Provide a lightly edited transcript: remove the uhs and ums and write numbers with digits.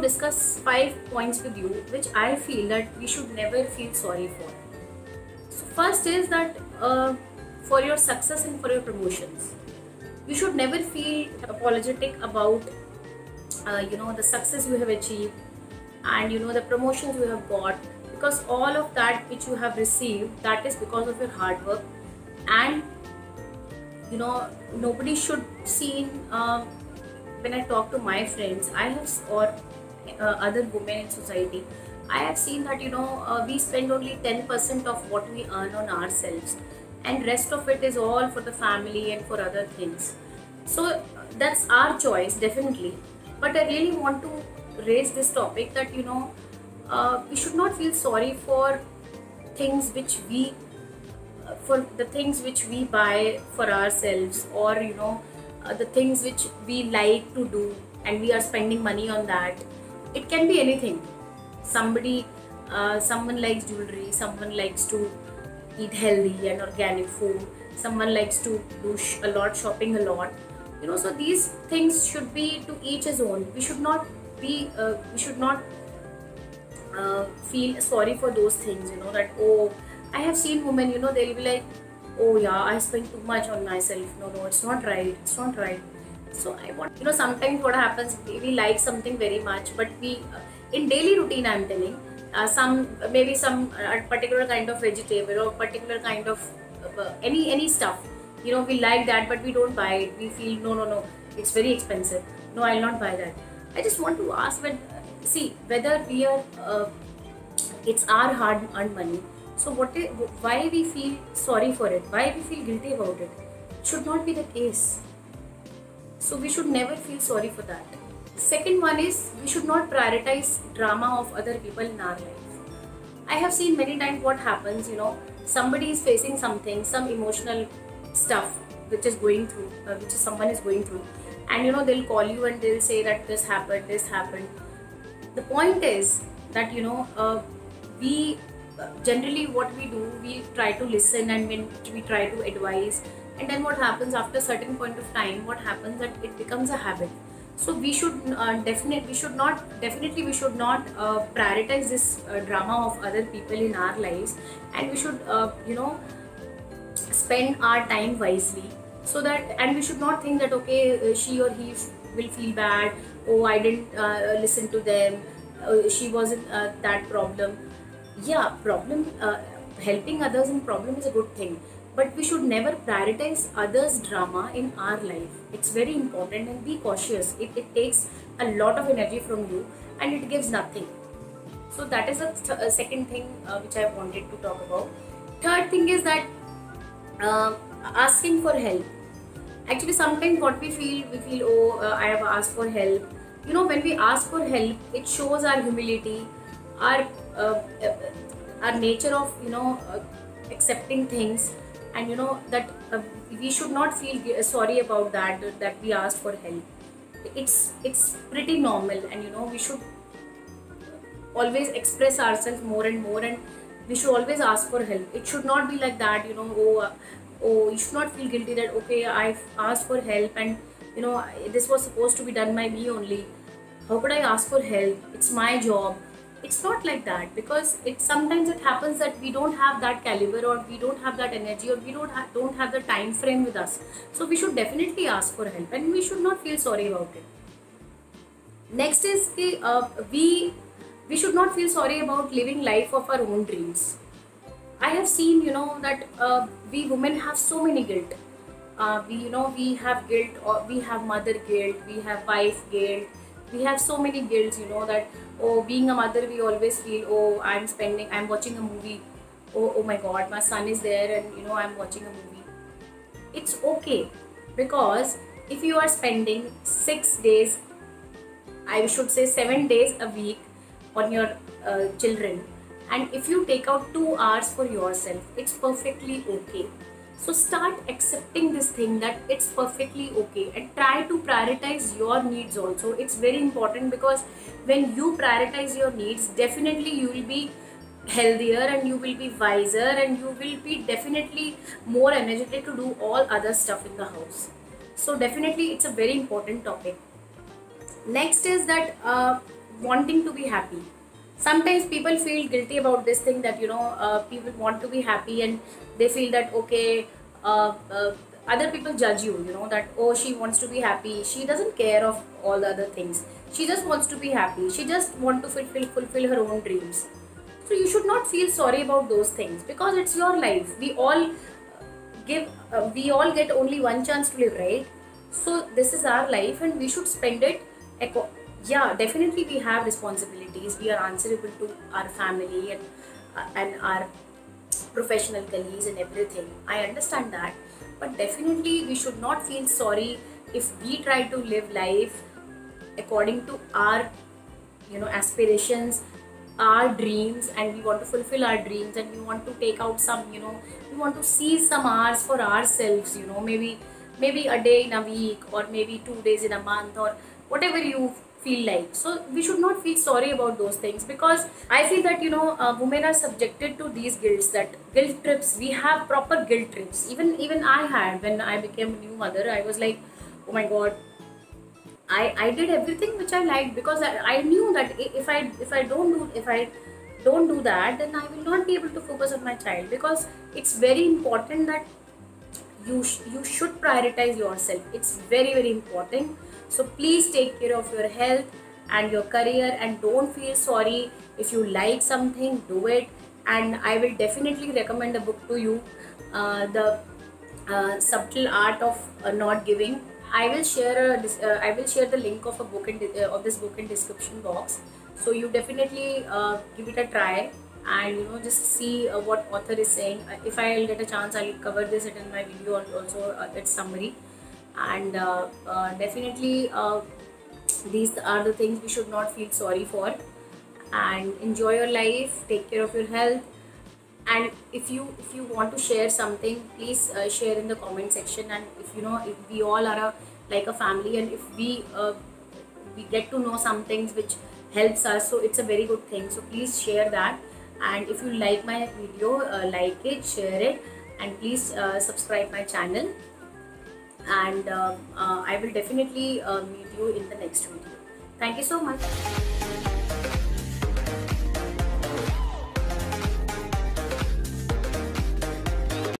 discuss 5 points with you which I feel that we should never feel sorry for. So first is that for your success and for your promotions, you should never feel apologetic about the success you have achieved and the promotions you have got, because all of that which you have received, that is because of your hard work. And nobody should see when I talk to my friends, I have or other women in society, I have seen that we spend only 10% of what we earn on ourselves, and rest of it is all for the family and for other things. So that's our choice, definitely. But I really want to raise this topic that we should not feel sorry for things which we for the things which we buy for ourselves, or the things which we like to do and we are spending money on that. It can be anything. Someone likes jewelry, someone likes to eat healthy and organic food, someone likes to do a lot shopping, a lot. So these things should be to each his own. We should not feel sorry for those things, that, oh, I have seen women, they'll be like, oh yeah, I spend too much on myself. No, it's not right, it's not right. So I want, sometimes what happens, we like something very much, but we in daily routine, I'm telling, some particular kind of vegetable or particular kind of any stuff, we like that, but we don't buy it. We feel, no, it's very expensive, no, I'll not buy that. I just want to ask, see whether we are it's our hard earned money, so why we feel sorry for it, why we feel guilty about it? It should not be the case. So we should never feel sorry for that. Second one is, we should not prioritize drama of other people in our life. I have seen many times what happens, somebody is facing something, some emotional stuff which is going through, someone is going through, and they'll call you and they'll say that this happened, this happened. The point is that we generally, what we do, we try to listen and we try to advise, and then what happens after a certain point of time, what happens that it becomes a habit. So we should definitely we should not prioritize this drama of other people in our lives, and we should spend our time wisely, so that, and we should not think that, okay, she or he will feel bad, oh, I didn't listen to them, she wasn't that problem. Yeah, problem, helping others in problem is a good thing, but we should never prioritize others' drama in our life. It's very important, and be cautious. It takes a lot of energy from you and it gives nothing. So that is a second thing which I wanted to talk about. Third thing is that asking for help. Actually, sometimes what we feel, oh, I have asked for help. When we ask for help, it shows our humility, our nature of accepting things, and that we should not feel sorry about that we asked for help. It's pretty normal, and we should always express ourselves more and more, and we should always ask for help. It should not be like that, oh, you should not feel guilty that, okay, I've asked for help, and this was supposed to be done by me only. How could I ask for help? It's my job. It's not like that, because sometimes it happens that we don't have that caliber, or we don't have that energy, or we don't have the time frame with us. So we should definitely ask for help, and we should not feel sorry about it. Next is we should not feel sorry about living life of our own dreams. I have seen that we women have so many guilt. We have guilt, or we have mother guilt, we have wife guilt, we have so many guilts, that, oh, being a mother, we always feel, oh, I'm watching a movie, oh my god, my son is there, and I'm watching a movie. It's okay, because if you are spending 6 days, I should say 7 days a week on your children, and if you take out 2 hours for yourself, it's perfectly okay. So start accepting this thing, that it's perfectly okay, and try to prioritize your needs also. It's very important, because when you prioritize your needs, definitely you will be healthier, and you will be wiser, and you will be definitely more energetic to do all other stuff in the house. So definitely it's a very important topic. Next is that wanting to be happy. Sometimes people feel guilty about this thing, that people want to be happy, and they feel that, okay, other people judge you, that, oh, she wants to be happy, she doesn't care of all the other things, she just wants to be happy, she just want to fulfill her own dreams. So you should not feel sorry about those things, because it's your life. We all get only one chance to live, right? So this is our life, and we should spend it yeah, definitely we have responsibilities, we are answerable to our family, and our professional colleagues and everything. I understand that, but definitely we should not feel sorry if we try to live life according to our aspirations, our dreams, and we want to fulfill our dreams, and we want to take out some, we want to see some hours for ourselves, maybe a day in a week, or maybe 2 days in a month, or whatever you feel like. So we should not feel sorry about those things, because I feel that women are subjected to these guilts, that guilt trips. We have proper guilt trips. Even I had, when I became a new mother, I was like, oh my god, I did everything which I liked, because I knew that if I don't do that, then I will not be able to focus on my child, because it's very important that you should prioritize yourself. It's very important. So please take care of your health and your career, and don't feel sorry. If you like something, do it. And I will definitely recommend a book to you, the subtle art of not giving. I will share the link of a book of this book in description box. So you definitely give it a try, and just see what author is saying. If I'll get a chance, I'll cover this in my video, and also its summary. And definitely these are the things we should not feel sorry for. And enjoy your life, take care of your health. And if you want to share something, please share in the comment section. And if we all are like a family, and if we get to know some things which helps us, so it's a very good thing. So please share that. And if you like my video, like it, share it, and please subscribe my channel. And I will definitely meet you in the next video. Thank you so much.